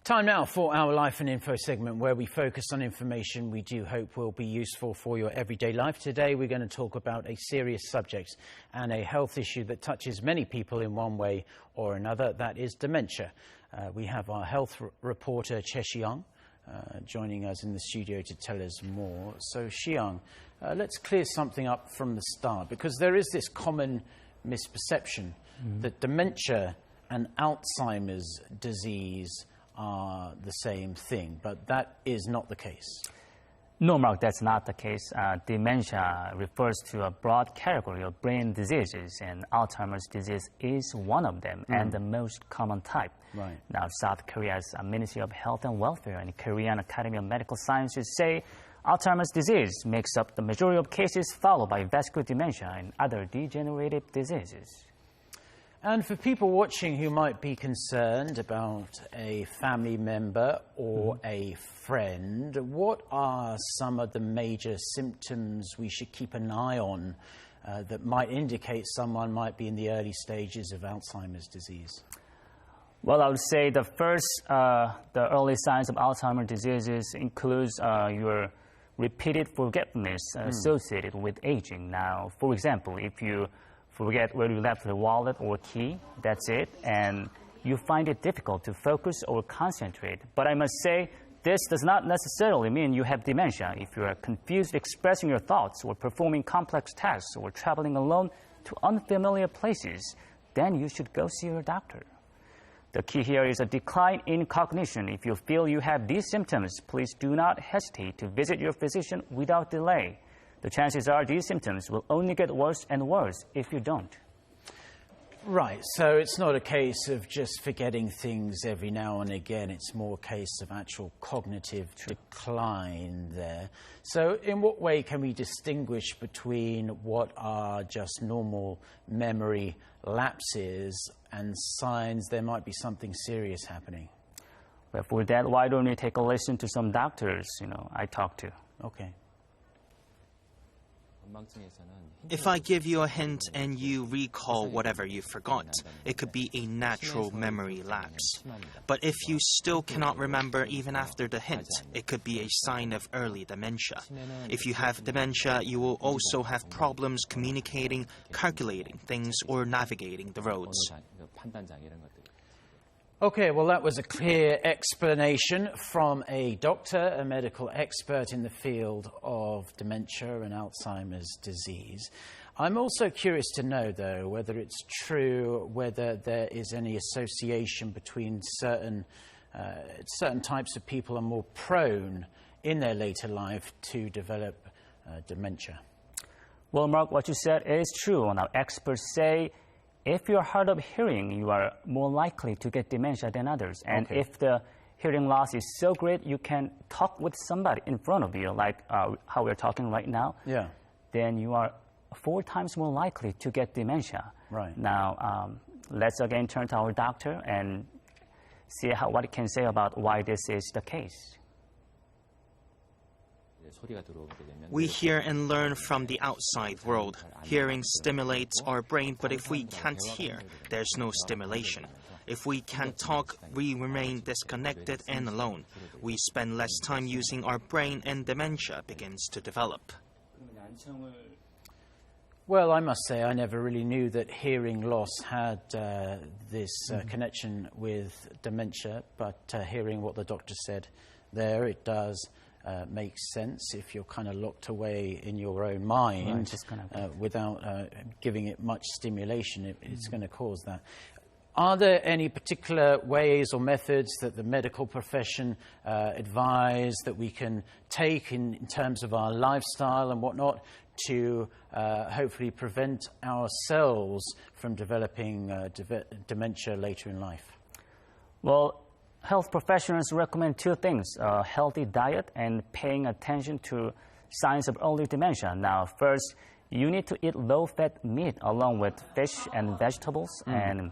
Time now for our Life and Info segment, where we focus on information we do hope will be useful for your everyday life. Today we're going to talk about a serious subject and a health issue that touches many people in one way or another. That is dementia. We have our health reporter Choi Si-young joining us in the studio to tell us more. So Si-young, let's clear something up from the start, because there is this common misperception that dementia and Alzheimer's disease are the same thing, but that is not the case. No, Mark, that's not the case. Dementia refers to a broad category of brain diseases, and Alzheimer's disease is one of them and the most common type. Right. Now, South Korea's Ministry of Health and Welfare and Korean Academy of Medical Sciences say Alzheimer's disease makes up the majority of cases, followed by vascular dementia and other degenerative diseases. And for people watching who might be concerned about a family member or a friend, what are some of the major symptoms we should keep an eye on that might indicate someone might be in the early stages of Alzheimer's disease? Well, I would say the early signs of Alzheimer's diseases includes your repeated forgetfulness associated with aging. Now, for example, if you forget where you left the wallet or key, that's it, and you find it difficult to focus or concentrate. But I must say, this does not necessarily mean you have dementia. If you are confused expressing your thoughts or performing complex tasks or traveling alone to unfamiliar places, then you should go see your doctor. The key here is a decline in cognition. If you feel you have these symptoms, please do not hesitate to visit your physician without delay. The chances are these symptoms will only get worse and worse if you don't. Right, so it's not a case of just forgetting things every now and again. It's more a case of actual cognitive decline there. So in what way can we distinguish between what are just normal memory lapses and signs there might be something serious happening? Well, for that, why don't you take a listen to some doctors I talked to? Okay. If I give you a hint and you recall whatever you forgot, it could be a natural memory lapse. But if you still cannot remember even after the hint, it could be a sign of early dementia. If you have dementia, you will also have problems communicating, calculating things, or navigating the roads. Okay, well, that was a clear explanation from a doctor, a medical expert in the field of dementia and Alzheimer's disease. I'm also curious to know, though, whether it's true, whether there is any association between certain types of people are more prone in their later life to develop dementia. Well, Mark, what you said is true. Now, experts say if you're hard of hearing, you are more likely to get dementia than others. And if the hearing loss is so great, you can talk with somebody in front of you, like how we're talking right now, then you are 4 times more likely to get dementia. Right. Now, let's again turn to our doctor and see what he can say about why this is the case. We hear and learn from the outside world. Hearing stimulates our brain, but if we can't hear, there's no stimulation. If we can't talk, we remain disconnected and alone. We spend less time using our brain, and dementia begins to develop. Well, I must say I never really knew that hearing loss had this connection with dementia, but hearing what the doctor said there, it does makes sense. If you're kind of locked away in your own mind without giving it much stimulation, it's going to cause that. Are there any particular ways or methods that the medical profession advise that we can take in terms of our lifestyle and whatnot to hopefully prevent ourselves from developing dementia later in life? Well, health professionals recommend 2 things, a healthy diet and paying attention to signs of early dementia. Now, first, you need to eat low-fat meat along with fish and vegetables, and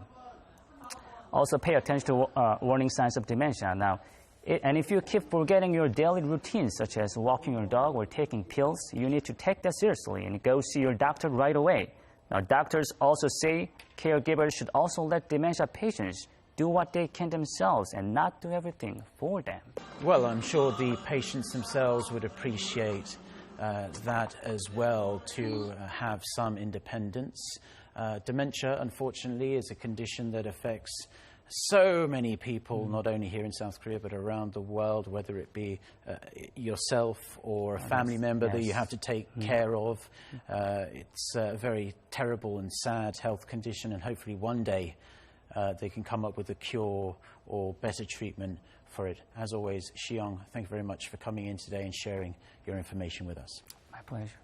also pay attention to warning signs of dementia. Now, and if you keep forgetting your daily routines, such as walking your dog or taking pills, you need to take that seriously and go see your doctor right away. Now, doctors also say caregivers should also let dementia patients do what they can themselves and not do everything for them. Well, I'm sure the patients themselves would appreciate that as well, to have some independence. Dementia, unfortunately, is a condition that affects so many people, not only here in South Korea, but around the world, whether it be yourself or a family member that you have to take care of. It's a very terrible and sad health condition, and hopefully one day they can come up with a cure or better treatment for it. As always, Si-young, thank you very much for coming in today and sharing your information with us. My pleasure.